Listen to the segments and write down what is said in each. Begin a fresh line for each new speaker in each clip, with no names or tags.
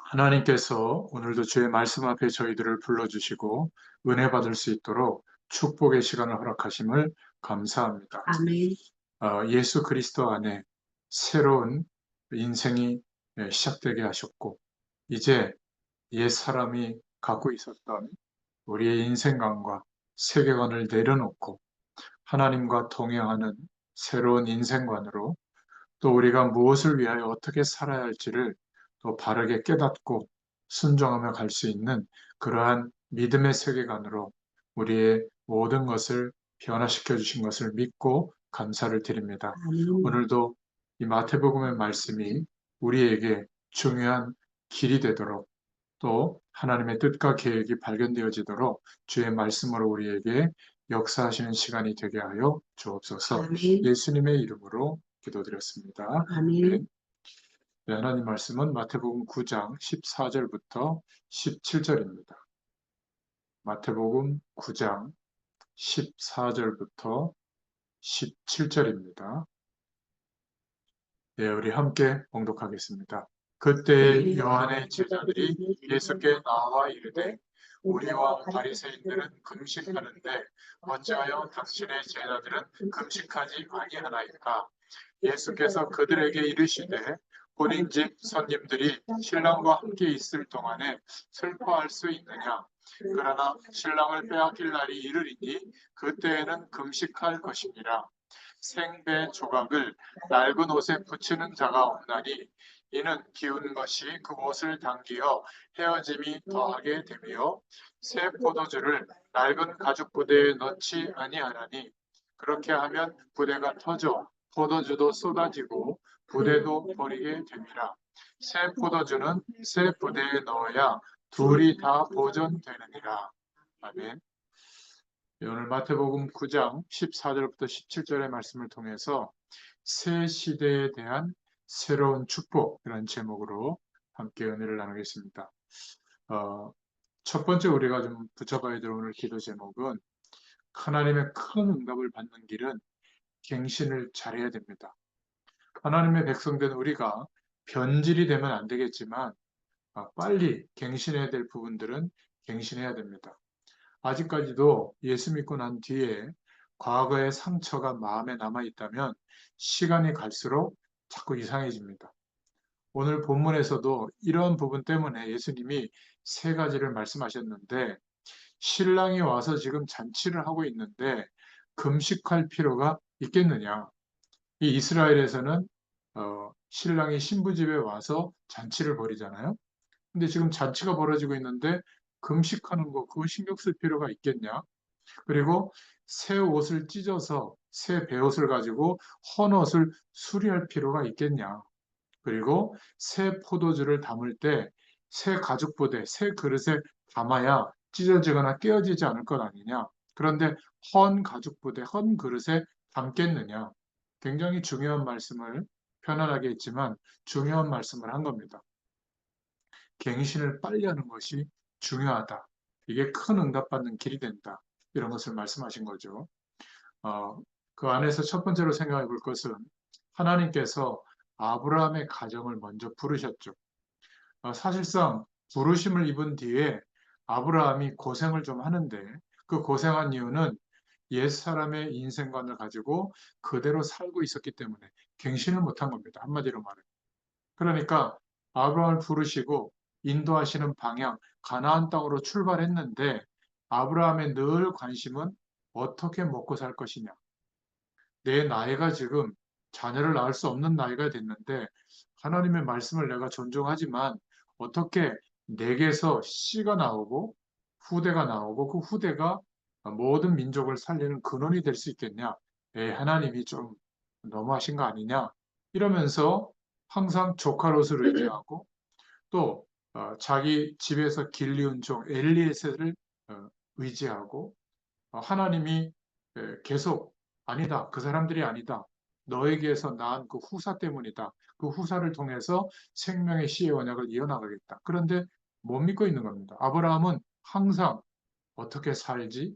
하나님께서 오늘도 주의 말씀 앞에 저희들을 불러주시고 은혜 받을 수 있도록 축복의 시간을 허락하심을 감사합니다.
아멘.
예수 그리스도 안에 새로운 인생이 시작되게 하셨고, 이제 옛 사람이 갖고 있었던 우리의 인생관과 세계관을 내려놓고 하나님과 동행하는 새로운 인생관으로 또 우리가 무엇을 위하여 어떻게 살아야 할지를 또 바르게 깨닫고 순종하며 갈 수 있는 그러한 믿음의 세계관으로 우리의 모든 것을 변화시켜 주신 것을 믿고 감사를 드립니다.
아멘.
오늘도 이 마태복음의 말씀이 우리에게 중요한 길이 되도록 또 하나님의 뜻과 계획이 발견되어지도록 주의 말씀으로 우리에게 역사하시는 시간이 되게 하여 주옵소서.
아멘.
예수님의 이름으로 기도드렸습니다.
아멘.
아멘. 네, 하나님 말씀은 마태복음 9장 14절부터 17절입니다. 마태복음 9장 14절부터 17절입니다. 네, 우리 함께 봉독하겠습니다. 그때 요한의 제자들이 예수께 나와 이르되 우리와 바리새인들은 금식하는데 어찌하여 당신의 제자들은 금식하지 아니하나이까? 예수께서 그들에게 이르시되 본인 집 손님들이 신랑과 함께 있을 동안에 슬퍼할 수 있느냐? 그러나 신랑을 빼앗길 날이 이르리니 그때에는 금식할 것이니라. 생배 조각을 낡은 옷에 붙이는 자가 없나니 이는 기운 것이 그 옷을 당기어 헤어짐이 더하게 되며 새 포도주를 낡은 가죽 부대에 넣지 아니하나니 그렇게 하면 부대가 터져 포도주도 쏟아지고 부대도 버리게 됩니다. 새 포도주는 새 부대에 넣어야 둘이 다 보존되느니라. 아멘. 오늘 마태복음 9장 14절부터 17절의 말씀을 통해서 새 시대에 대한 새로운 축복이라는 제목으로 함께 은혜를 나누겠습니다. 어, 첫 번째 우리가 좀 붙여봐야 될 오늘 기도 제목은 하나님의 큰 응답을 받는 길은 갱신을 잘해야 됩니다. 하나님의 백성된 우리가 변질이 되면 안 되겠지만 빨리 갱신해야 될 부분들은 갱신해야 됩니다. 아직까지도 예수 믿고 난 뒤에 과거의 상처가 마음에 남아 있다면 시간이 갈수록 자꾸 이상해집니다. 오늘 본문에서도 이런 부분 때문에 예수님이 세 가지를 말씀하셨는데 신랑이 와서 지금 잔치를 하고 있는데 금식할 필요가 있겠느냐? 이 이스라엘에서는 신랑이 신부 집에 와서 잔치를 벌이잖아요. 근데 지금 잔치가 벌어지고 있는데 금식하는 거 그거 신경 쓸 필요가 있겠냐? 그리고 새 옷을 찢어서 새 베옷을 가지고 헌 옷을 수리할 필요가 있겠냐? 그리고 새 포도주를 담을 때 새 가죽 부대, 새 그릇에 담아야 찢어지거나 깨어지지 않을 것 아니냐? 그런데 헌 가죽 부대, 헌 그릇에 담겠느냐? 굉장히 중요한 말씀을 편안하게 했지만 중요한 말씀을 한 겁니다. 갱신을 빨리 하는 것이 중요하다. 이게 큰 응답받는 길이 된다. 이런 것을 말씀하신 거죠. 어, 그 안에서 첫 번째로 생각해 볼 것은 하나님께서 아브라함의 가정을 먼저 부르셨죠. 사실상 부르심을 입은 뒤에 아브라함이 고생을 좀 하는데 그 고생한 이유는 옛사람의 인생관을 가지고 그대로 살고 있었기 때문에 갱신을 못한 겁니다. 한마디로 말해. 그러니까 아브라함을 부르시고 인도하시는 방향, 가나안 땅으로 출발했는데 아브라함의 늘 관심은 어떻게 먹고 살 것이냐. 내 나이가 지금 자녀를 낳을 수 없는 나이가 됐는데 하나님의 말씀을 내가 존중하지만 어떻게 내게서 씨가 나오고 후대가 나오고 그 후대가 모든 민족을 살리는 근원이 될 수 있겠냐? 하나님이 좀 너무하신 거 아니냐? 이러면서 항상 조카롯을 의지하고 또 자기 집에서 길리운 종 엘리에셀을 의지하고 하나님이 계속 아니다. 그 사람들이 아니다. 너에게서 낳은 그 후사 때문이다. 그 후사를 통해서 생명의 씨의 언약을 이어나가겠다. 그런데 못 믿고 있는 겁니다. 아브라함은 항상 어떻게 살지?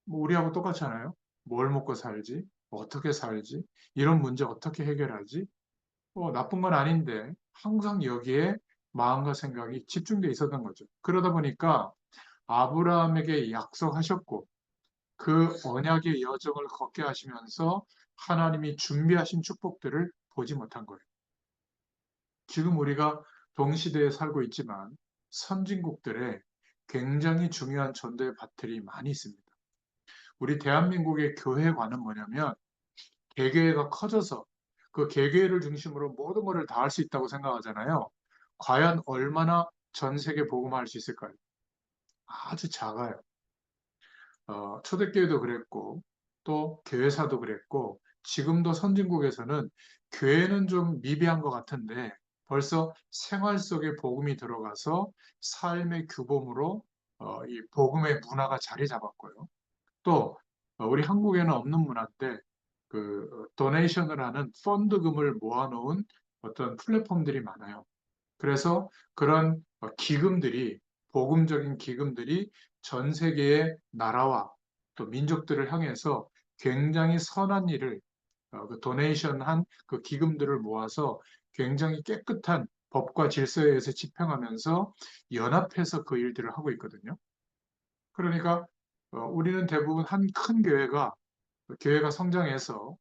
뭐 우리하고 똑같잖아요. 뭘 먹고 살지? 어떻게 살지? 이런 문제 어떻게 해결하지? 나쁜 건 아닌데 항상 여기에 마음과 생각이 집중돼 있었던 거죠. 그러다 보니까 아브라함에게 약속하셨고 그 언약의 여정을 걷게 하시면서 하나님이 준비하신 축복들을 보지 못한 거예요. 지금 우리가 동시대에 살고 있지만 선진국들에 굉장히 중요한 전도의 밭들이 많이 있습니다. 우리 대한민국의 교회관은 뭐냐면 개교회가 커져서 그 개교회를 중심으로 모든 것을 다 할 수 있다고 생각하잖아요. 과연 얼마나 전 세계 복음화할 수 있을까요? 아주 작아요. 초대교회도 그랬고 또 교회사도 그랬고 지금도 선진국에서는 교회는 좀 미비한 것 같은데 벌써 생활 속에 복음이 들어가서 삶의 규범으로 이 복음의 문화가 자리 잡았고요. 또 우리 한국에는 없는 문화인데 그 도네이션을 하는 펀드금을 모아놓은 어떤 플랫폼들이 많아요. 그래서 그런 기금들이 복음적인 기금들이 전 세계의 나라와 또 민족들을 향해서 굉장히 선한 일을 그 도네이션한 그 기금들을 모아서 굉장히 깨끗한 법과 질서에 의해서 집행하면서 연합해서 그 일들을 하고 있거든요. 그러니까 우리는 대부분 한 큰 교회가 성장해서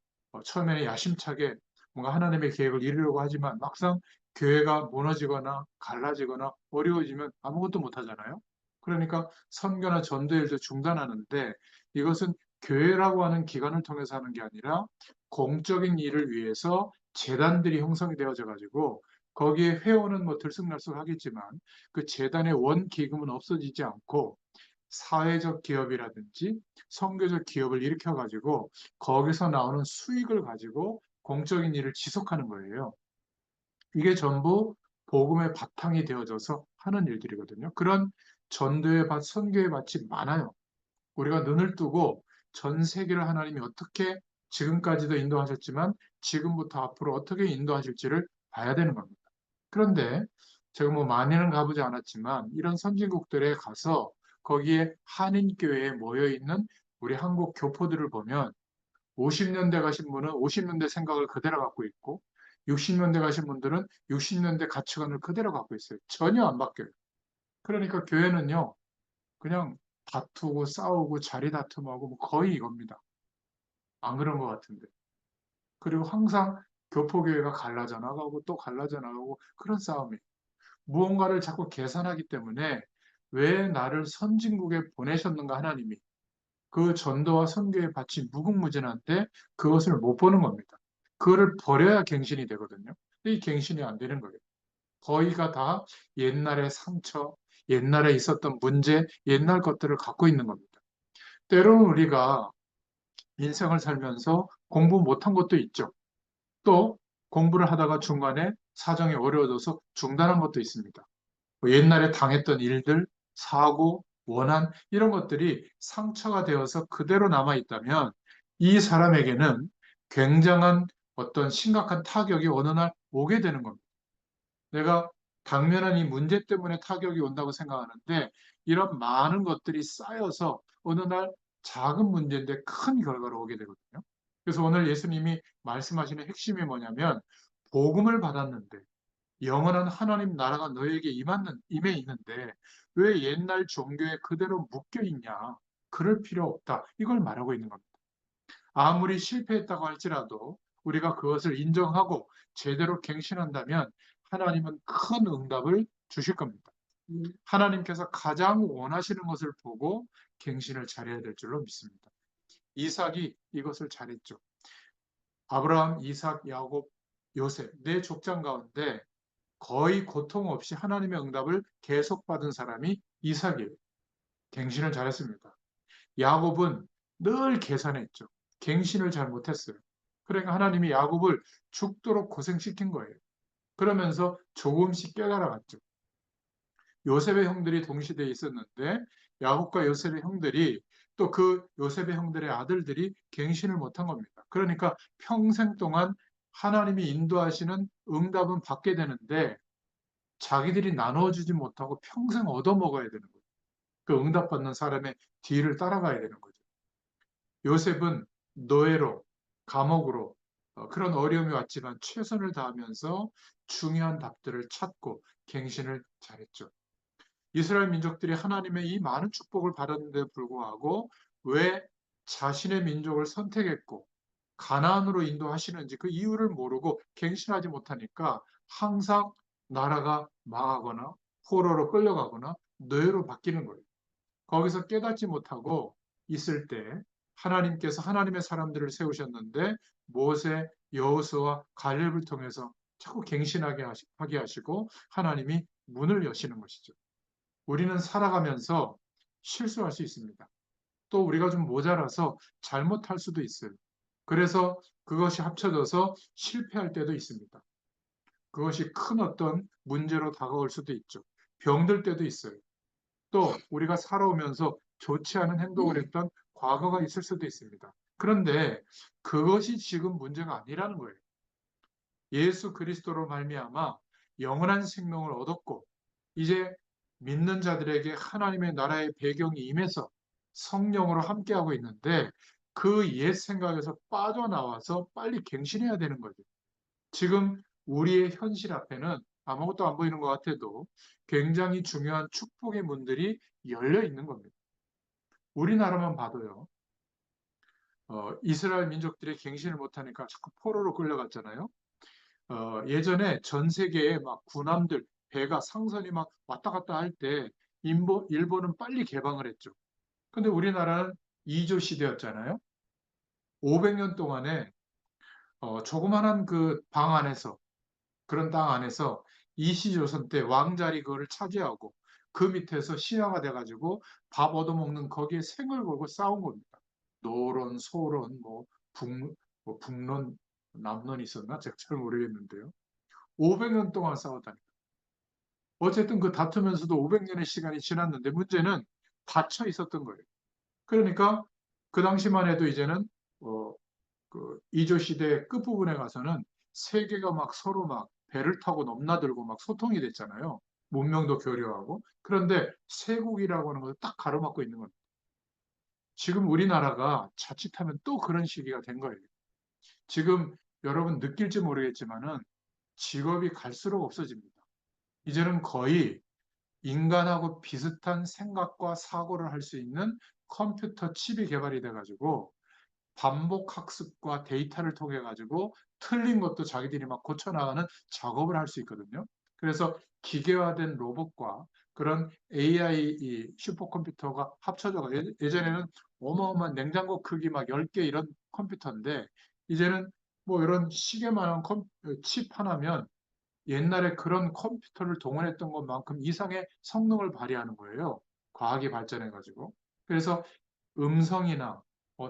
처음에는 야심차게 뭔가 하나님의 계획을 이루려고 하지만 막상 교회가 무너지거나 갈라지거나 어려워지면 아무것도 못 하잖아요. 그러니까 선교나 전도일도 중단하는데 이것은 교회라고 하는 기관을 통해서 하는 게 아니라 공적인 일을 위해서 재단들이 형성이 되어져 가지고 거기에 회원은 뭐 들쑥날쑥 하겠지만 그 재단의 원 기금은 없어지지 않고 사회적 기업이라든지 선교적 기업을 일으켜가지고 거기서 나오는 수익을 가지고 공적인 일을 지속하는 거예요. 이게 전부 복음의 바탕이 되어져서 하는 일들이거든요. 그런 전도의 밭, 선교의 밭이 많아요. 우리가 눈을 뜨고 전 세계를 하나님이 어떻게 지금까지도 인도하셨지만 지금부터 앞으로 어떻게 인도하실지를 봐야 되는 겁니다. 그런데 제가 뭐 많이는 가보지 않았지만 이런 선진국들에 가서 거기에 한인교회에 모여 있는 우리 한국 교포들을 보면 50년대 가신 분은 50년대 생각을 그대로 갖고 있고 60년대 가신 분들은 60년대 가치관을 그대로 갖고 있어요. 전혀 안 바뀌어요. 그러니까 교회는요, 그냥 다투고 싸우고 자리 다툼하고 뭐 거의 이겁니다. 안 그런 것 같은데. 그리고 항상 교포교회가 갈라져 나가고 또 갈라져 나가고 그런 싸움이 무언가를 자꾸 계산하기 때문에 왜 나를 선진국에 보내셨는가 하나님이 그 전도와 선교의 밭이 무궁무진한데 그것을 못 보는 겁니다. 그거를 버려야 갱신이 되거든요. 이 갱신이 안 되는 거예요. 거의가 다 옛날의 상처, 옛날에 있었던 문제, 옛날 것들을 갖고 있는 겁니다. 때로는 우리가 인생을 살면서 공부 못한 것도 있죠. 또 공부를 하다가 중간에 사정이 어려워져서 중단한 것도 있습니다. 뭐 옛날에 당했던 일들, 사고, 원한 이런 것들이 상처가 되어서 그대로 남아 있다면 이 사람에게는 굉장한 어떤 심각한 타격이 어느 날 오게 되는 겁니다. 내가 당면한 이 문제 때문에 타격이 온다고 생각하는데 이런 많은 것들이 쌓여서 어느 날 작은 문제인데 큰 결과로 오게 되거든요. 그래서 오늘 예수님이 말씀하시는 핵심이 뭐냐면 복음을 받았는데 영원한 하나님 나라가 너에게 임해 있는데 왜 옛날 종교에 그대로 묶여 있냐? 그럴 필요 없다. 이걸 말하고 있는 겁니다. 아무리 실패했다고 할지라도 우리가 그것을 인정하고 제대로 갱신한다면 하나님은 큰 응답을 주실 겁니다. 하나님께서 가장 원하시는 것을 보고 갱신을 잘해야 될 줄로 믿습니다. 이삭이 이것을 잘했죠. 아브라함, 이삭, 야곱, 요셉 네 족장 가운데 거의 고통 없이 하나님의 응답을 계속 받은 사람이 이삭이에요. 갱신을 잘했습니다. 야곱은 늘 계산했죠. 갱신을 잘 못했어요. 그러니까 하나님이 야곱을 죽도록 고생시킨 거예요. 그러면서 조금씩 깨달아갔죠. 요셉의 형들이 동시대에 있었는데 야곱과 요셉의 형들이 또 그 요셉의 형들의 아들들이 갱신을 못한 겁니다. 그러니까 평생 동안 하나님이 인도하시는 응답은 받게 되는데 자기들이 나눠주지 못하고 평생 얻어먹어야 되는 거예요. 그 응답받는 사람의 뒤를 따라가야 되는 거죠. 요셉은 노예로, 감옥으로 그런 어려움이 왔지만 최선을 다하면서 중요한 답들을 찾고 갱신을 잘했죠. 이스라엘 민족들이 하나님의 이 많은 축복을 받았는데 불구하고 왜 자신의 민족을 선택했고 가나안으로 인도하시는지 그 이유를 모르고 갱신하지 못하니까 항상 나라가 망하거나 포로로 끌려가거나 노예로 바뀌는 거예요. 거기서 깨닫지 못하고 있을 때 하나님께서 하나님의 사람들을 세우셨는데 모세, 여호수아, 갈렙을 통해서 자꾸 갱신하게 하게 하시고 하나님이 문을 여시는 것이죠. 우리는 살아가면서 실수할 수 있습니다. 또 우리가 좀 모자라서 잘못할 수도 있어요. 그래서 그것이 합쳐져서 실패할 때도 있습니다. 그것이 큰 어떤 문제로 다가올 수도 있죠. 병들 때도 있어요. 또 우리가 살아오면서 좋지 않은 행동을 했던 과거가 있을 수도 있습니다. 그런데 그것이 지금 문제가 아니라는 거예요. 예수 그리스도로 말미암아 영원한 생명을 얻었고 이제 믿는 자들에게 하나님의 나라의 배경이 임해서 성령으로 함께하고 있는데 그 옛 생각에서 빠져나와서 빨리 갱신해야 되는 거죠. 지금 우리의 현실 앞에는 아무것도 안 보이는 것 같아도 굉장히 중요한 축복의 문들이 열려 있는 겁니다. 우리나라만 봐도요. 이스라엘 민족들이 갱신을 못하니까 자꾸 포로로 끌려갔잖아요. 예전에 전 세계에 막 군함들, 배가 상선이 막 왔다 갔다 할 때 일본은 빨리 개방을 했죠. 근데 우리나라는 이조 시대였잖아요. 500년 동안에 조그만한 그 방 안에서 그런 땅 안에서 이시조선 때 왕자리 그거를 차지하고 그 밑에서 신화가 돼가지고 밥 얻어먹는 거기에 생을 걸고 싸운 겁니다. 노론, 소론, 뭐 북론, 남론 있었나? 제가 잘 모르겠는데요. 500년 동안 싸웠다니까. 어쨌든 그 다투면서도 500년의 시간이 지났는데 문제는 닫혀 있었던 거예요. 그러니까 그 당시만 해도 이제는 어, 그 이조 시대 끝부분에 가서는 세계가 막 서로 막 배를 타고 넘나들고 막 소통이 됐잖아요. 문명도 교류하고. 그런데 세국이라고 하는 것을 딱 가로막고 있는 겁니다. 지금 우리나라가 자칫하면 또 그런 시기가 된 거예요. 지금 여러분 느낄지 모르겠지만은 직업이 갈수록 없어집니다. 이제는 거의 인간하고 비슷한 생각과 사고를 할 수 있는 컴퓨터 칩이 개발이 돼가지고 반복 학습과 데이터를 통해 가지고 틀린 것도 자기들이 막 고쳐나가는 작업을 할 수 있거든요. 그래서 기계화된 로봇과 그런 AI 슈퍼컴퓨터가 합쳐져가 예전에는 어마어마한 냉장고 크기 막 10개 이런 컴퓨터인데 이제는 뭐 이런 시계만한 칩 하나면 옛날에 그런 컴퓨터를 동원했던 것만큼 이상의 성능을 발휘하는 거예요. 과학이 발전해가지고. 그래서 음성이나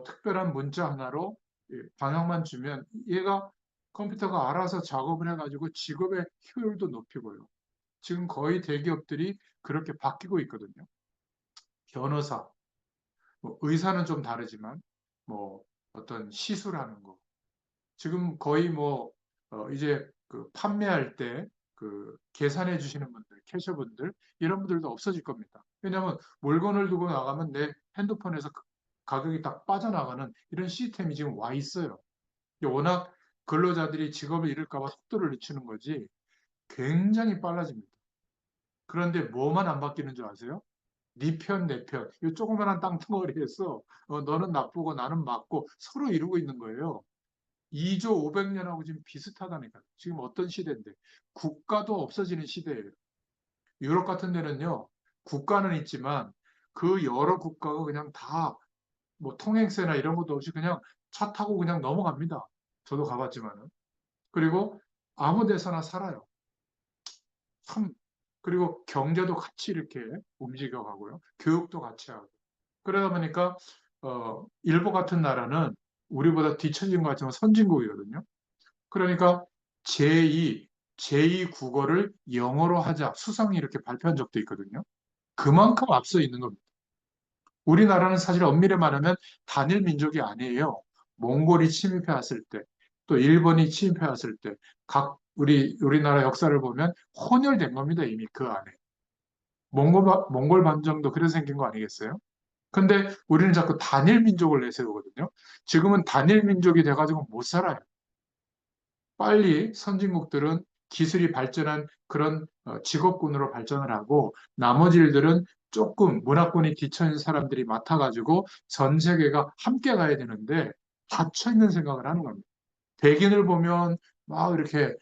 특별한 문자 하나로 방향만 주면 얘가 컴퓨터가 알아서 작업을 해가지고 직업의 효율도 높이고요. 지금 거의 대기업들이 그렇게 바뀌고 있거든요. 변호사, 뭐 의사는 좀 다르지만 뭐 어떤 시술하는 거, 지금 거의 뭐 이제 그 판매할 때 그 계산해 주시는 분들, 캐셔분들 이런 분들도 없어질 겁니다. 왜냐하면 물건을 두고 나가면 내 핸드폰에서 가격이 딱 빠져나가는 이런 시스템이 지금 와 있어요. 워낙 근로자들이 직업을 잃을까 봐 속도를 늦추는 거지 굉장히 빨라집니다. 그런데 뭐만 안 바뀌는 줄 아세요? 네 편, 내 편. 이 조그만한 땅덩어리에서 너는 나쁘고 나는 맞고 서로 이루고 있는 거예요. 2조 500년하고 지금 비슷하다니까요. 지금 어떤 시대인데 국가도 없어지는 시대예요. 유럽 같은 데는요. 국가는 있지만 그 여러 국가가 그냥 다 뭐 통행세나 이런 것도 없이 그냥 차 타고 그냥 넘어갑니다. 저도 가봤지만은. 그리고 아무 데서나 살아요. 참 그리고 경제도 같이 이렇게 움직여 가고요. 교육도 같이 하고. 그러다 보니까 일본 같은 나라는 우리보다 뒤처진 것 같지만 선진국이거든요. 그러니까 제2, 제2 국어를 영어로 하자 수상이 이렇게 발표한 적도 있거든요. 그만큼 앞서 있는 겁니다. 우리나라는 사실 엄밀히 말하면 단일 민족이 아니에요. 몽골이 침입해 왔을 때, 또 일본이 침입해 왔을 때, 우리나라 역사를 보면 혼혈된 겁니다. 이미 그 안에. 몽골 반정도 그래서 생긴 거 아니겠어요? 근데 우리는 자꾸 단일 민족을 내세우거든요. 지금은 단일 민족이 돼가지고 못 살아요. 빨리 선진국들은 기술이 발전한 그런 직업군으로 발전을 하고 나머지 일들은 조금 문화권이 뒤처진 사람들이 맡아가지고 전 세계가 함께 가야 되는데 닫혀 있는 생각을 하는 겁니다. 백인을 보면 막 이렇게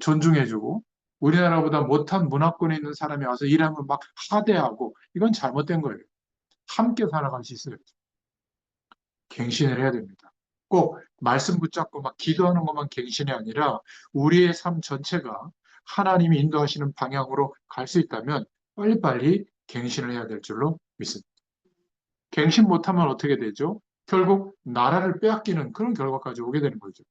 존중해주고 우리나라보다 못한 문화권에 있는 사람이 와서 일하면 막 하대하고 이건 잘못된 거예요. 함께 살아갈 수 있어요. 갱신을 해야 됩니다. 꼭 말씀 붙잡고 막 기도하는 것만 갱신이 아니라 우리의 삶 전체가 하나님이 인도하시는 방향으로 갈 수 있다면 빨리빨리 갱신을 해야 될 줄로 믿습니다. 갱신 못하면 어떻게 되죠? 결국 나라를 빼앗기는 그런 결과까지 오게 되는 거죠.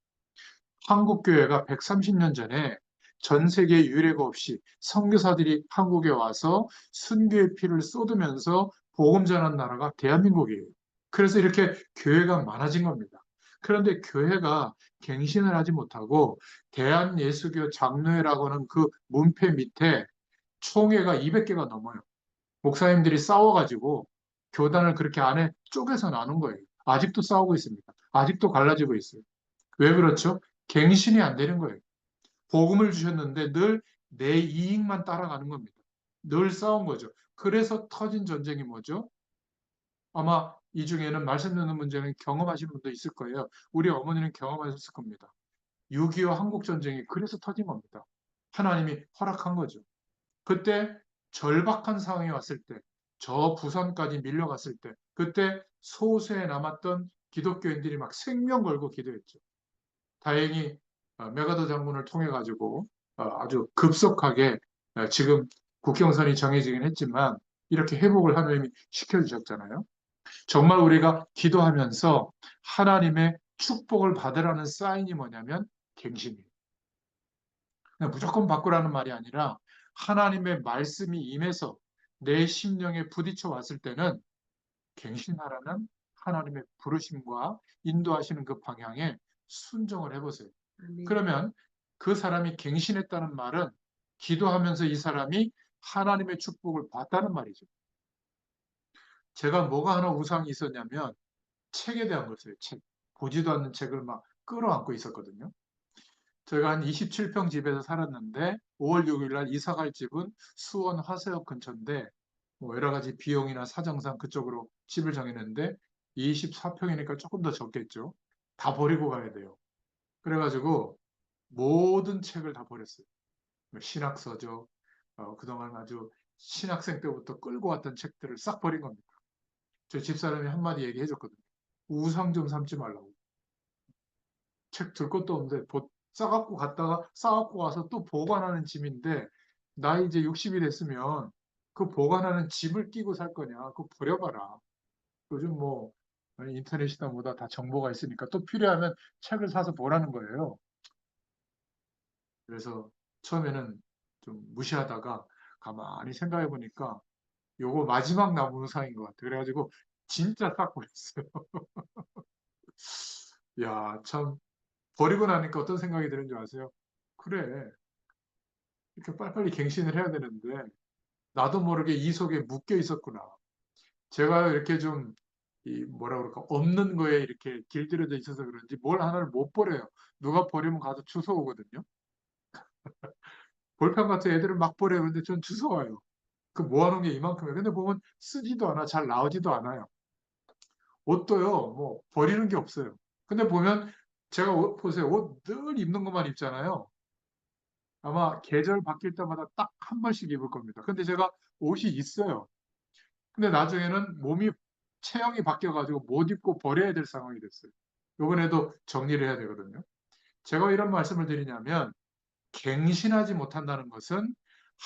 한국 교회가 130년 전에 전 세계 유례가 없이 선교사들이 한국에 와서 순교의 피를 쏟으면서 복음 전한 나라가 대한민국이에요. 그래서 이렇게 교회가 많아진 겁니다. 그런데 교회가 갱신을 하지 못하고 대한예수교 장로회라고 하는 그 문패 밑에 총회가 200개가 넘어요. 목사님들이 싸워가지고 교단을 그렇게 안에 쪼개서 나눈 거예요. 아직도 싸우고 있습니다. 아직도 갈라지고 있어요. 왜 그렇죠? 갱신이 안 되는 거예요. 복음을 주셨는데 늘 내 이익만 따라가는 겁니다. 늘 싸운 거죠. 그래서 터진 전쟁이 뭐죠? 아마 이 중에는 말씀 듣는 문제는 경험하신 분도 있을 거예요. 우리 어머니는 경험하셨을 겁니다. 6.25 한국전쟁이 그래서 터진 겁니다. 하나님이 허락한 거죠. 그때 절박한 상황이 왔을 때, 저 부산까지 밀려갔을 때, 그때 소수에 남았던 기독교인들이 막 생명 걸고 기도했죠. 다행히 메가더 장군을 통해 가지고 아주 급속하게 지금 국경선이 정해지긴 했지만 이렇게 회복을 하나님이 시켜주셨잖아요. 정말 우리가 기도하면서 하나님의 축복을 받으라는 사인이 뭐냐면 갱신이에요. 그냥 무조건 바꾸라는 말이 아니라 하나님의 말씀이 임해서 내 심령에 부딪혀 왔을 때는 갱신하라는 하나님의 부르심과 인도하시는 그 방향에 순종을 해보세요. 그러면 그 사람이 갱신했다는 말은 기도하면서 이 사람이 하나님의 축복을 받다는 말이죠. 제가 뭐가 하나 우상이 있었냐면 책에 대한 거였어요. 책. 보지도 않는 책을 막 끌어안고 있었거든요. 제가 한 27평 집에서 살았는데 5월 6일 날 이사 갈 집은 수원 화서역 근처인데 뭐 여러 가지 비용이나 사정상 그쪽으로 집을 정했는데 24평이니까 조금 더 적겠죠. 다 버리고 가야 돼요. 그래가지고 모든 책을 다 버렸어요. 뭐 신학서적, 그동안 아주 신학생 때부터 끌고 왔던 책들을 싹 버린 겁니다. 저 집사람이 한마디 얘기해줬거든요. 우상 좀 삼지 말라고. 책 들 것도 없는데 싸갖고 갔다가 싸갖고 와서 또 보관하는 짐인데 나 이제 60이 됐으면 그 보관하는 집을 끼고 살 거냐? 그거 버려봐라. 요즘 뭐 인터넷이다 뭐다 다 정보가 있으니까 또 필요하면 책을 사서 보라는 거예요. 그래서 처음에는 좀 무시하다가 가만히 생각해 보니까 요거 마지막 남은 우상인 것 같아요. 그래가지고 진짜 싹 버렸어요. 야, 참 버리고 나니까 어떤 생각이 드는 줄 아세요? 그래, 이렇게 빨리빨리 갱신을 해야 되는데 나도 모르게 이 속에 묶여 있었구나. 제가 이렇게 좀 이 뭐라 그럴까 없는 거에 이렇게 길들여져 있어서 그런지 뭘 하나를 못 버려요. 누가 버리면 가서 주워오거든요. 볼펜 같은 애들을 막 버려요. 근데 전 주워와요. 그 모아놓은 게 이만큼이에요. 근데 보면 쓰지도 않아. 잘 나오지도 않아요. 옷도요. 뭐 버리는 게 없어요. 근데 보면 제가 옷 보세요. 옷 늘 입는 것만 입잖아요. 아마 계절 바뀔 때마다 딱 한 번씩 입을 겁니다. 근데 제가 옷이 있어요. 근데 나중에는 몸이 체형이 바뀌어가지고 못 입고 버려야 될 상황이 됐어요. 이번에도 정리를 해야 되거든요. 제가 이런 말씀을 드리냐면 갱신하지 못한다는 것은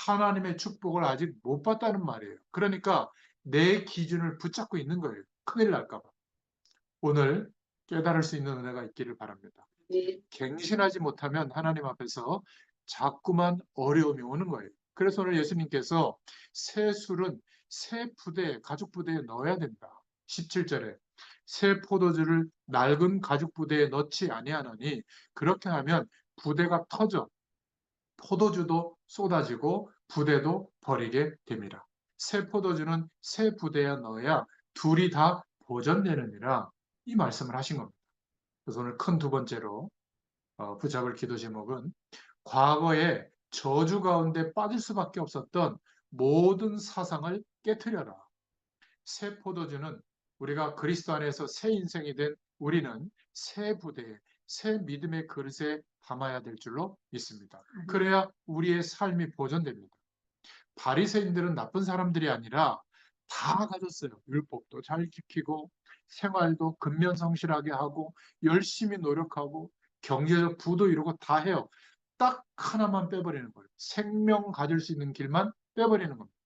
하나님의 축복을 아직 못 받다는 말이에요. 그러니까 내 기준을 붙잡고 있는 거예요. 큰일 날까 봐. 오늘 깨달을 수 있는 은혜가 있기를 바랍니다. 갱신하지 못하면 하나님 앞에서 자꾸만 어려움이 오는 거예요. 그래서 오늘 예수님께서 새 술은 새 부대에, 가죽 부대에 넣어야 된다. 17절에 새 포도주를 낡은 가죽 부대에 넣지 아니하노니 그렇게 하면 부대가 터져 포도주도 쏟아지고 부대도 버리게 됩니다. 새 포도주는 새 부대에 넣어야 둘이 다 보존되느니라 이 말씀을 하신 겁니다. 그래서 오늘 큰 두 번째로 붙잡을 기도 제목은 과거에 저주 가운데 빠질 수밖에 없었던 모든 사상을 깨트려라. 새 포도주는 우리가 그리스도 안에서 새 인생이 된 우리는 새 부대에 새 믿음의 그릇에 담아야 될 줄로 믿습니다. 그래야 우리의 삶이 보존됩니다. 바리새인들은 나쁜 사람들이 아니라 다 가졌어요. 율법도 잘 지키고 생활도 근면성실하게 하고 열심히 노력하고 경제적 부도 이루고 다 해요. 딱 하나만 빼버리는 거예요. 생명 가질 수 있는 길만 빼버리는 겁니다.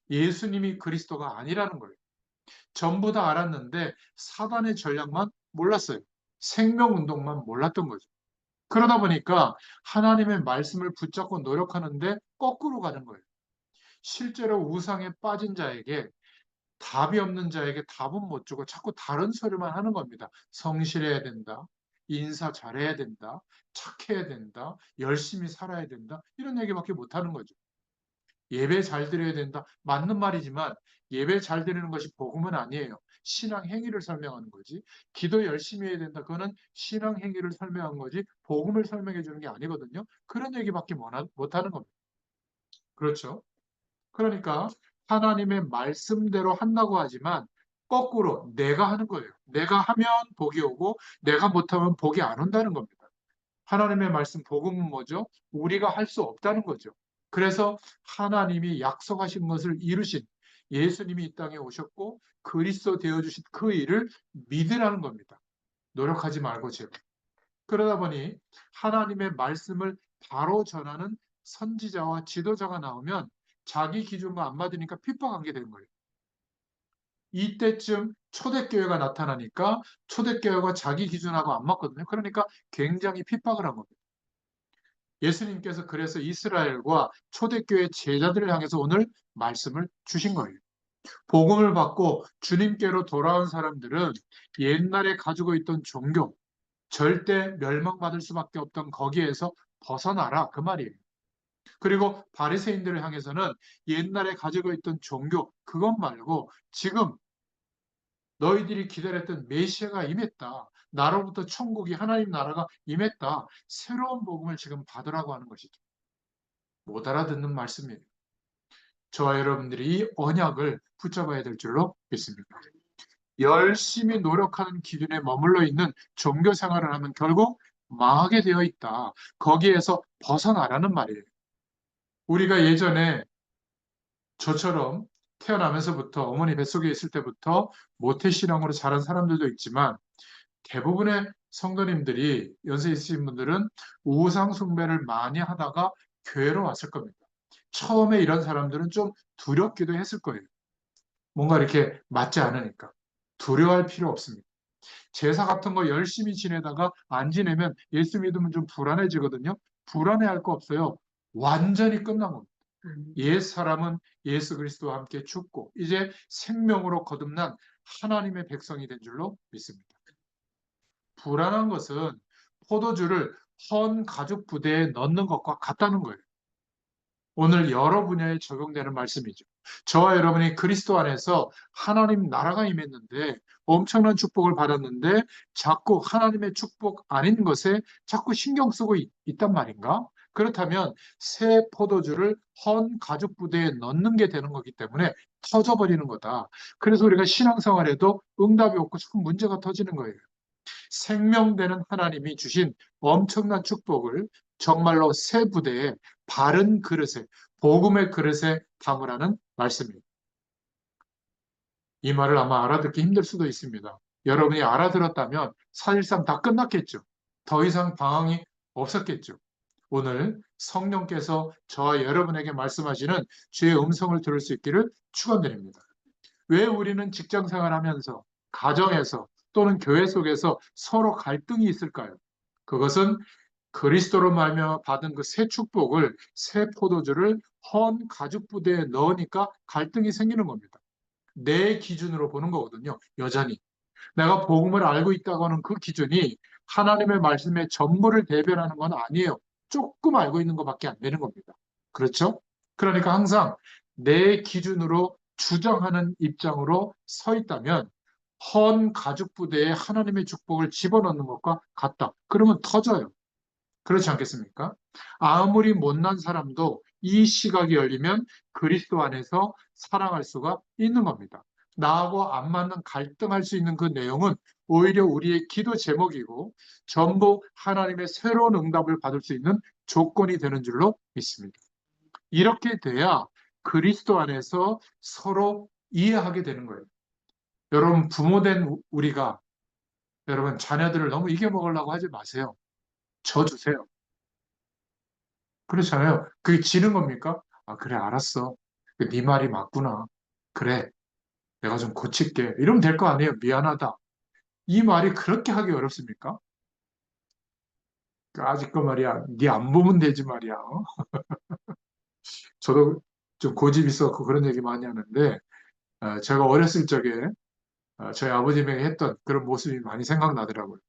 예수님이 그리스도가 아니라는 거예요. 전부 다 알았는데 사단의 전략만 몰랐어요. 생명운동만 몰랐던 거죠. 그러다 보니까 하나님의 말씀을 붙잡고 노력하는데 거꾸로 가는 거예요. 실제로 우상에 빠진 자에게 답이 없는 자에게 답은 못 주고 자꾸 다른 소리만 하는 겁니다. 성실해야 된다. 인사 잘해야 된다. 착해야 된다. 열심히 살아야 된다. 이런 얘기밖에 못 하는 거죠. 예배 잘 드려야 된다. 맞는 말이지만 예배 잘 드리는 것이 복음은 아니에요. 신앙 행위를 설명하는 거지. 기도 열심히 해야 된다. 그거는 신앙 행위를 설명한 거지 복음을 설명해 주는 게 아니거든요. 그런 얘기밖에 못 하는 겁니다. 그렇죠? 그러니까 하나님의 말씀대로 한다고 하지만 거꾸로 내가 하는 거예요. 내가 하면 복이 오고 내가 못하면 복이 안 온다는 겁니다. 하나님의 말씀 복음은 뭐죠? 우리가 할 수 없다는 거죠. 그래서 하나님이 약속하신 것을 이루신 예수님이 이 땅에 오셨고 그리스도 되어주신 그 일을 믿으라는 겁니다. 노력하지 말고 제발. 그러다 보니 하나님의 말씀을 바로 전하는 선지자와 지도자가 나오면 자기 기준과 안 맞으니까 핍박하게 되는 거예요. 이때쯤 초대교회가 나타나니까 초대교회가 자기 기준하고 안 맞거든요. 그러니까 굉장히 핍박을 한 겁니다. 예수님께서 그래서 이스라엘과 초대교회 제자들을 향해서 오늘 말씀을 주신 거예요. 복음을 받고 주님께로 돌아온 사람들은 옛날에 가지고 있던 종교, 절대 멸망받을 수밖에 없던 거기에서 벗어나라 그 말이에요. 그리고 바리새인들을 향해서는 옛날에 가지고 있던 종교 그것 말고 지금 너희들이 기다렸던 메시아가 임했다. 나로부터 천국이 하나님 나라가 임했다. 새로운 복음을 지금 받으라고 하는 것이죠. 못 알아듣는 말씀이에요. 저와 여러분들이 이 언약을 붙잡아야 될 줄로 믿습니다. 열심히 노력하는 기준에 머물러 있는 종교 생활을 하면 결국 망하게 되어 있다. 거기에서 벗어나라는 말이에요. 우리가 예전에 저처럼 태어나면서부터 어머니 뱃속에 있을 때부터 모태신앙으로 자란 사람들도 있지만 대부분의 성도님들이 연세 있으신 분들은 우상 숭배를 많이 하다가 교회로 왔을 겁니다. 처음에 이런 사람들은 좀 두렵기도 했을 거예요. 뭔가 이렇게 맞지 않으니까. 두려워할 필요 없습니다. 제사 같은 거 열심히 지내다가 안 지내면 예수 믿으면 좀 불안해지거든요. 불안해할 거 없어요. 완전히 끝난 겁니다. 옛 사람은 예수 그리스도와 함께 죽고 이제 생명으로 거듭난 하나님의 백성이 된 줄로 믿습니다. 불안한 것은 포도주를 헌 가죽 부대에 넣는 것과 같다는 거예요. 오늘 여러 분야에 적용되는 말씀이죠. 저와 여러분이 그리스도 안에서 하나님 나라가 임했는데 엄청난 축복을 받았는데 자꾸 하나님의 축복 아닌 것에 자꾸 신경 쓰고 있단 말인가? 그렇다면 새 포도주를 헌 가죽 부대에 넣는 게 되는 거기 때문에 터져버리는 거다. 그래서 우리가 신앙생활에도 응답이 없고 자꾸 문제가 터지는 거예요. 생명되는 하나님이 주신 엄청난 축복을 정말로 새 부대에 바른 그릇에 복음의 그릇에 담으라는 말씀입니다. 이 말을 아마 알아듣기 힘들 수도 있습니다. 여러분이 알아들었다면 사실상 다 끝났겠죠. 더 이상 방황이 없었겠죠. 오늘 성령께서 저와 여러분에게 말씀하시는 주의 음성을 들을 수 있기를 축원드립니다. 왜 우리는 직장 생활하면서 가정에서 또는 교회 속에서 서로 갈등이 있을까요? 그것은 그리스도로 말미암아 받은 그 새 축복을 새 포도주를 헌 가죽 부대에 넣으니까 갈등이 생기는 겁니다. 내 기준으로 보는 거거든요. 여전히 내가 복음을 알고 있다고 하는 그 기준이 하나님의 말씀의 전부를 대변하는 건 아니에요. 조금 알고 있는 것밖에 안 되는 겁니다. 그렇죠? 그러니까 항상 내 기준으로 주장하는 입장으로 서 있다면 헌 가죽 부대에 하나님의 축복을 집어넣는 것과 같다. 그러면 터져요. 그렇지 않겠습니까? 아무리 못난 사람도 이 시각이 열리면 그리스도 안에서 사랑할 수가 있는 겁니다. 나하고 안 맞는 갈등할 수 있는 그 내용은 오히려 우리의 기도 제목이고 전부 하나님의 새로운 응답을 받을 수 있는 조건이 되는 줄로 믿습니다. 이렇게 돼야 그리스도 안에서 서로 이해하게 되는 거예요. 여러분, 부모된 우리가 여러분 자녀들을 너무 이겨먹으려고 하지 마세요. 져 주세요. 그렇잖아요. 그게 지는 겁니까? 아, 그래, 알았어. 네 말이 맞구나. 그래, 내가 좀 고칠게. 이러면 될 거 아니에요. 미안하다. 이 말이 그렇게 하기 어렵습니까? 아직도 말이야. 네 안 보면 되지 말이야. 어? 저도 좀 고집 있어서 그런 얘기 많이 하는데, 제가 어렸을 적에 저희 아버님에게 했던 그런 모습이 많이 생각나더라고요.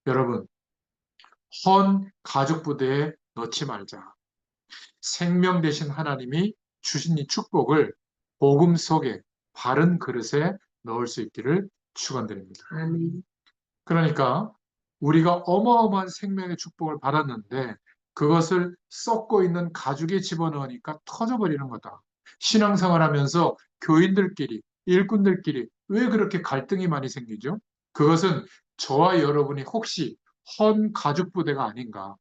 여러분, 헌 가족 부대에 넣지 말자. 생명 되신 하나님이 주신 이 축복을 복음 속에 바른 그릇에 넣을 수 있기를 축원드립니다. 아멘. 그러니까 우리가 어마어마한 생명의 축복을 받았는데 그것을 썩고 있는 가죽에 집어넣으니까 터져버리는 거다. 신앙생활하면서 교인들끼리, 일꾼들끼리 왜 그렇게 갈등이 많이 생기죠? 그것은 저와 여러분이 혹시 헌 가죽 부대가 아닌가?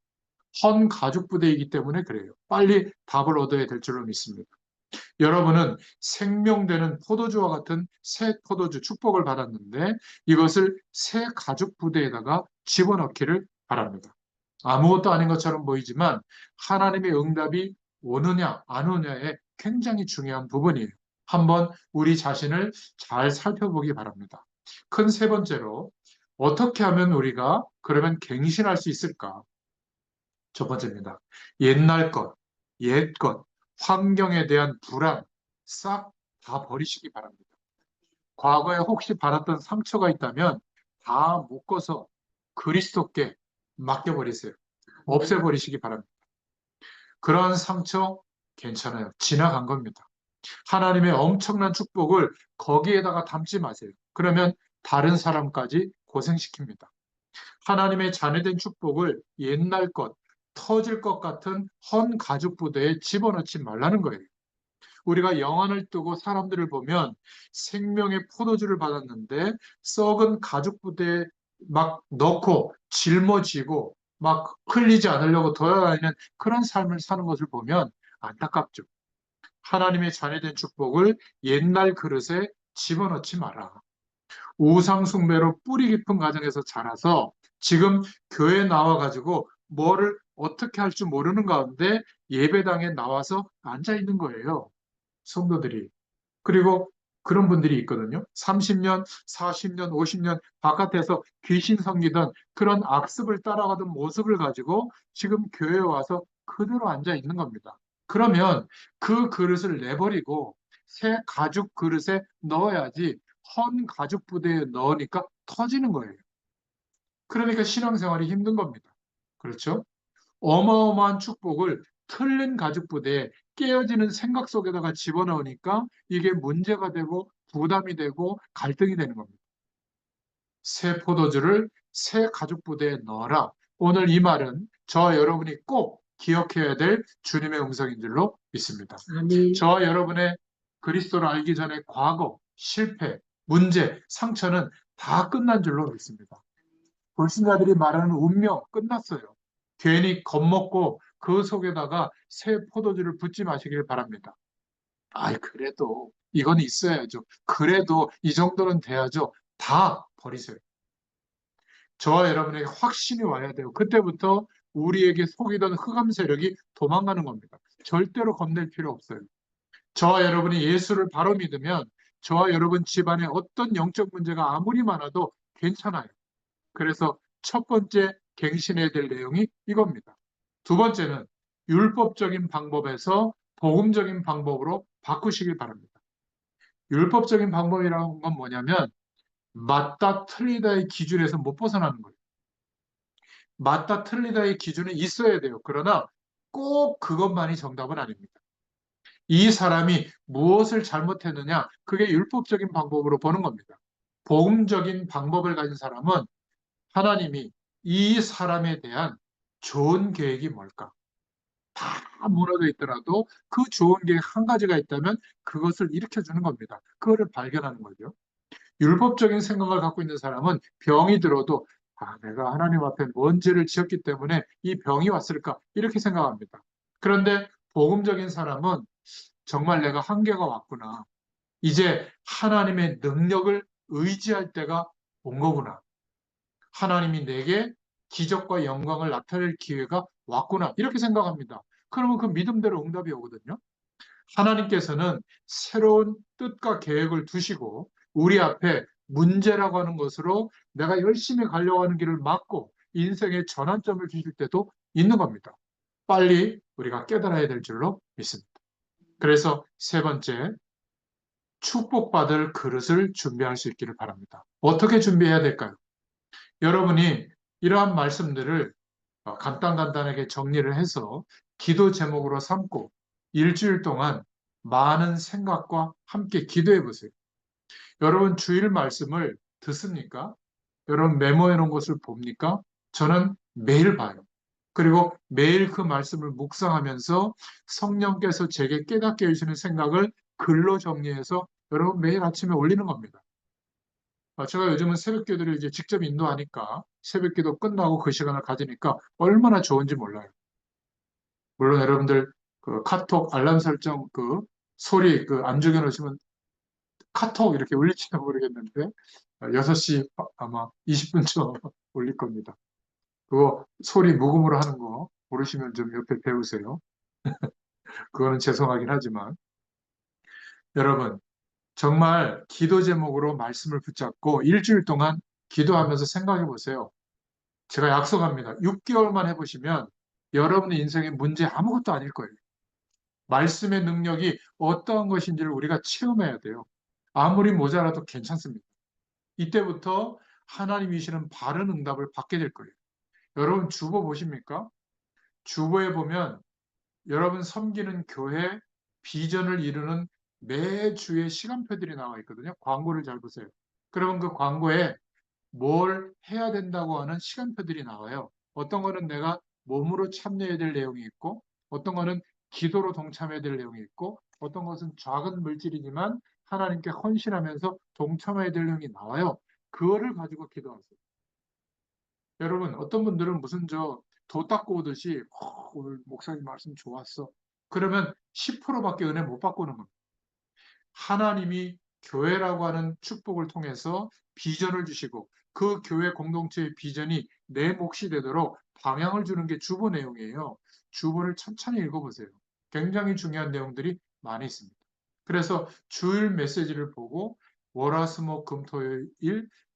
헌 가죽 부대이기 때문에 그래요. 빨리 답을 얻어야 될 줄로 믿습니다. 여러분은 생명되는 포도주와 같은 새 포도주 축복을 받았는데 이것을 새 가죽 부대에다가 집어넣기를 바랍니다. 아무것도 아닌 것처럼 보이지만 하나님의 응답이 오느냐 안 오느냐에 굉장히 중요한 부분이에요. 한번 우리 자신을 잘 살펴보기 바랍니다. 큰 세 번째로 어떻게 하면 우리가 그러면 갱신할 수 있을까? 첫 번째입니다. 옛날 것, 옛 것, 환경에 대한 불안 싹 다 버리시기 바랍니다. 과거에 혹시 받았던 상처가 있다면 다 묶어서 그리스도께 맡겨버리세요. 없애버리시기 바랍니다. 그런 상처 괜찮아요. 지나간 겁니다. 하나님의 엄청난 축복을 거기에다가 담지 마세요. 그러면 다른 사람까지 고생시킵니다. 하나님의 자녀된 축복을 옛날 것, 터질 것 같은 헌 가죽 부대에 집어넣지 말라는 거예요. 우리가 영안을 뜨고 사람들을 보면 생명의 포도주를 받았는데 썩은 가죽 부대에 막 넣고 짊어지고 막 흘리지 않으려고 돌아다니는 그런 삶을 사는 것을 보면 안타깝죠. 하나님의 자녀된 축복을 옛날 그릇에 집어넣지 마라. 우상숭배로 뿌리 깊은 가정에서 자라서 지금 교회 나와가지고 뭐를 어떻게 할 줄 모르는 가운데 예배당에 나와서 앉아 있는 거예요. 성도들이. 그리고 그런 분들이 있거든요. 30년, 40년, 50년 바깥에서 귀신 섬기던 그런 악습을 따라가던 모습을 가지고 지금 교회에 와서 그대로 앉아 있는 겁니다. 그러면 그 그릇을 내버리고 새 가죽 그릇에 넣어야지 헌 가죽 부대에 넣으니까 터지는 거예요. 그러니까 신앙생활이 힘든 겁니다. 그렇죠? 어마어마한 축복을 틀린 가죽 부대에 깨어지는 생각 속에다가 집어넣으니까 이게 문제가 되고 부담이 되고 갈등이 되는 겁니다. 새 포도주를 새 가죽 부대에 넣어라. 오늘 이 말은 저와 여러분이 꼭 기억해야 될 주님의 음성인 줄로 믿습니다. 아멘. 저와 여러분의 그리스도를 알기 전에 과거, 실패, 문제, 상처는 다 끝난 줄로 믿습니다. 불신자들이 말하는 운명 끝났어요. 괜히 겁먹고 그 속에다가 새 포도주를 붓지 마시길 바랍니다. 아이, 그래도 이건 있어야죠. 그래도 이 정도는 돼야죠. 다 버리세요. 저와 여러분에게 확신이 와야 돼요. 그때부터 우리에게 속이던 흑암 세력이 도망가는 겁니다. 절대로 겁낼 필요 없어요. 저와 여러분이 예수를 바로 믿으면 저와 여러분 집안에 어떤 영적 문제가 아무리 많아도 괜찮아요. 그래서 첫 번째 갱신해야 될 내용이 이겁니다. 두 번째는 율법적인 방법에서 복음적인 방법으로 바꾸시길 바랍니다. 율법적인 방법이라는 건 뭐냐면 맞다 틀리다의 기준에서 못 벗어나는 거예요. 맞다 틀리다의 기준이 있어야 돼요. 그러나 꼭 그것만이 정답은 아닙니다. 이 사람이 무엇을 잘못했느냐, 그게 율법적인 방법으로 보는 겁니다. 복음적인 방법을 가진 사람은 하나님이 이 사람에 대한 좋은 계획이 뭘까? 다 무너져 있더라도 그 좋은 계획 한 가지가 있다면 그것을 일으켜주는 겁니다. 그거를 발견하는 거죠. 율법적인 생각을 갖고 있는 사람은 병이 들어도 내가 하나님 앞에 뭔 죄를 지었기 때문에 이 병이 왔을까? 이렇게 생각합니다. 그런데 복음적인 사람은 정말 내가 한계가 왔구나. 이제 하나님의 능력을 의지할 때가 온 거구나. 하나님이 내게 기적과 영광을 나타낼 기회가 왔구나. 이렇게 생각합니다. 그러면 그 믿음대로 응답이 오거든요. 하나님께서는 새로운 뜻과 계획을 두시고 우리 앞에 문제라고 하는 것으로 내가 열심히 가려고 하는 길을 막고 인생의 전환점을 주실 때도 있는 겁니다. 빨리 우리가 깨달아야 될 줄로 믿습니다. 그래서 세 번째, 축복받을 그릇을 준비할 수 있기를 바랍니다. 어떻게 준비해야 될까요? 여러분이 이러한 말씀들을 간단하게 정리를 해서 기도 제목으로 삼고 일주일 동안 많은 생각과 함께 기도해 보세요. 여러분 주일 말씀을 듣습니까? 여러분 메모해 놓은 것을 봅니까? 저는 매일 봐요. 그리고 매일 그 말씀을 묵상하면서 성령께서 제게 깨닫게 해주시는 생각을 글로 정리해서 여러분 매일 아침에 올리는 겁니다. 제가 요즘은 새벽기도를 이제 직접 인도하니까 새벽기도 끝나고 그 시간을 가지니까 얼마나 좋은지 몰라요. 물론 여러분들 그 카톡 알람 설정 그 소리 그 안 죽여놓으시면 카톡 이렇게 울릴지도 모르겠는데 6시 아마 20분쯤 올릴 겁니다. 그거 소리 무음으로 하는 거 모르시면 좀 옆에 배우세요. 그거는 죄송하긴 하지만 여러분 정말 기도 제목으로 말씀을 붙잡고 일주일 동안 기도하면서 생각해 보세요. 제가 약속합니다. 6개월만 해보시면 여러분의 인생의 문제 아무것도 아닐 거예요. 말씀의 능력이 어떠한 것인지를 우리가 체험해야 돼요. 아무리 모자라도 괜찮습니다. 이때부터 하나님이시는 바른 응답을 받게 될 거예요. 여러분 주보 보십니까? 주보에 보면 여러분 섬기는 교회 비전을 이루는 매주의 시간표들이 나와 있거든요. 광고를 잘 보세요. 그러면 그 광고에 뭘 해야 된다고 하는 시간표들이 나와요. 어떤 거는 내가 몸으로 참여해야 될 내용이 있고, 어떤 거는 기도로 동참해야 될 내용이 있고, 어떤 것은 작은 물질이지만 하나님께 헌신하면서 동참해야 될 내용이 나와요. 그거를 가지고 기도하세요. 여러분, 어떤 분들은 무슨 도 닦고 오듯이 오늘 목사님 말씀 좋았어. 그러면 10%밖에 은혜 못 받고 오는 겁니다. 하나님이 교회라고 하는 축복을 통해서 비전을 주시고 그 교회 공동체의 비전이 내 몫이 되도록 방향을 주는 게 주보 내용이에요. 주보를 천천히 읽어보세요. 굉장히 중요한 내용들이 많이 있습니다. 그래서 주일 메시지를 보고 월화수목 금토일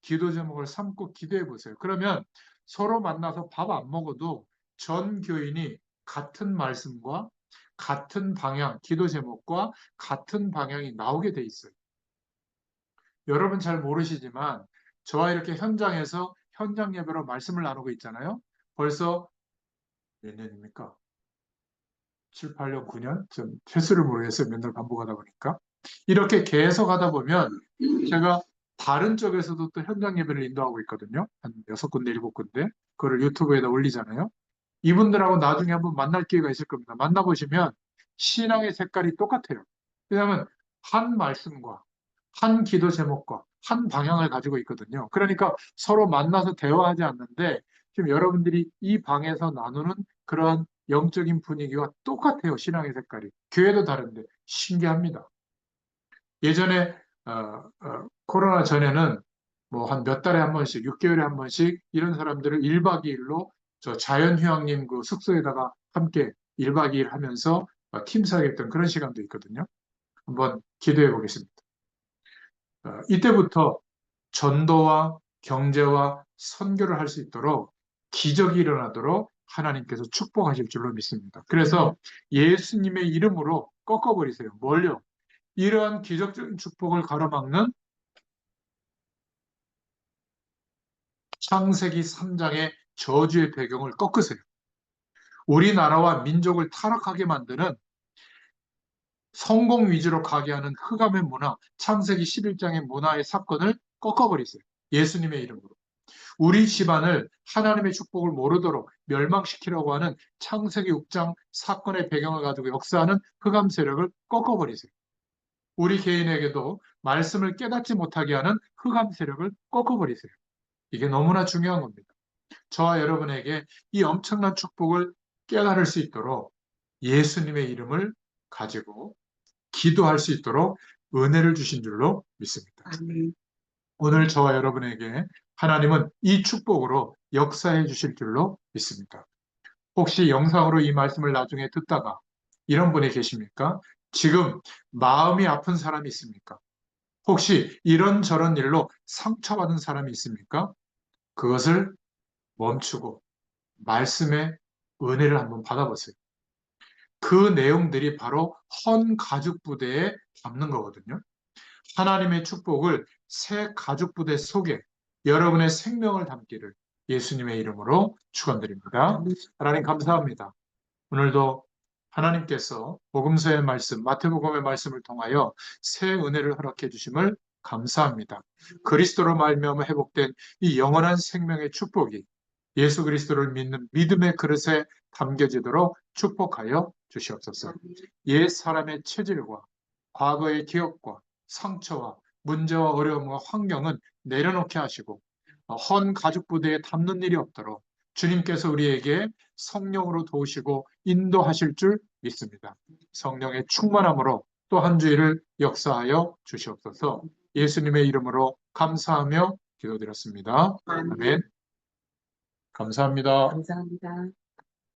기도 제목을 삼고 기도해 보세요. 그러면 서로 만나서 밥 안 먹어도 전 교인이 같은 말씀과 같은 방향, 기도 제목과 같은 방향이 나오게 돼 있어요. 여러분 잘 모르시지만 저와 이렇게 현장에서 현장 예배로 말씀을 나누고 있잖아요. 벌써 몇 년입니까? 7, 8년, 9년? 좀 횟수를 모르겠어요. 맨날 반복하다 보니까. 이렇게 계속 하다 보면 제가 다른 쪽에서도 또 현장 예배를 인도하고 있거든요. 한 6군데, 7군데. 그거를 유튜브에다 올리잖아요. 이분들하고 나중에 한번 만날 기회가 있을 겁니다. 만나보시면 신앙의 색깔이 똑같아요. 왜냐하면 한 말씀과 한 기도 제목과 한 방향을 가지고 있거든요. 그러니까 서로 만나서 대화하지 않는데 지금 여러분들이 이 방에서 나누는 그러한 영적인 분위기와 똑같아요. 신앙의 색깔이. 교회도 다른데 신기합니다. 예전에 코로나 전에는 뭐 한 몇 달에 한 번씩, 6개월에 한 번씩 이런 사람들을 1박 2일로 저 자연휴양림 그 숙소에다가 함께 1박 2일 하면서 팀 사역했던 그런 시간도 있거든요. 한번 기도해 보겠습니다. 이때부터 전도와 경제와 선교를 할 수 있도록 기적이 일어나도록 하나님께서 축복하실 줄로 믿습니다. 그래서 예수님의 이름으로 꺾어버리세요. 뭘요? 이러한 기적적인 축복을 가로막는 창세기 3장의 저주의 배경을 꺾으세요. 우리나라와 민족을 타락하게 만드는 성공 위주로 가게 하는 흑암의 문화, 창세기 11장의 문화의 사건을 꺾어버리세요. 예수님의 이름으로. 우리 집안을 하나님의 축복을 모르도록 멸망시키려고 하는 창세기 6장 사건의 배경을 가지고 역사하는 흑암 세력을 꺾어버리세요. 우리 개인에게도 말씀을 깨닫지 못하게 하는 흑암 세력을 꺾어버리세요. 이게 너무나 중요한 겁니다. 저와 여러분에게 이 엄청난 축복을 깨달을 수 있도록 예수님의 이름을 가지고 기도할 수 있도록 은혜를 주신 줄로 믿습니다.
아멘.
오늘 저와 여러분에게 하나님은 이 축복으로 역사해 주실 줄로 믿습니다. 혹시 영상으로 이 말씀을 나중에 듣다가 이런 분이 계십니까? 지금 마음이 아픈 사람이 있습니까? 혹시 이런저런 일로 상처받은 사람이 있습니까? 그것을 멈추고 말씀의 은혜를 한번 받아보세요. 그 내용들이 바로 헌 가죽 부대에 담는 거거든요. 하나님의 축복을 새 가죽 부대 속에 여러분의 생명을 담기를 예수님의 이름으로 축원드립니다. 하나님 감사합니다. 오늘도 하나님께서 복음서의 말씀, 마태복음의 말씀을 통하여 새 은혜를 허락해 주심을 감사합니다. 그리스도로 말미암아 회복된 이 영원한 생명의 축복이 예수 그리스도를 믿는 믿음의 그릇에 담겨지도록 축복하여 주시옵소서. 옛 사람의 체질과 과거의 기억과 상처와 문제와 어려움과 환경은 내려놓게 하시고 헌 가죽 부대에 담는 일이 없도록 주님께서 우리에게 성령으로 도우시고 인도하실 줄 믿습니다. 성령의 충만함으로 또 한 주일을 역사하여 주시옵소서. 예수님의 이름으로 감사하며 기도드렸습니다. 아멘. 감사합니다.
감사합니다.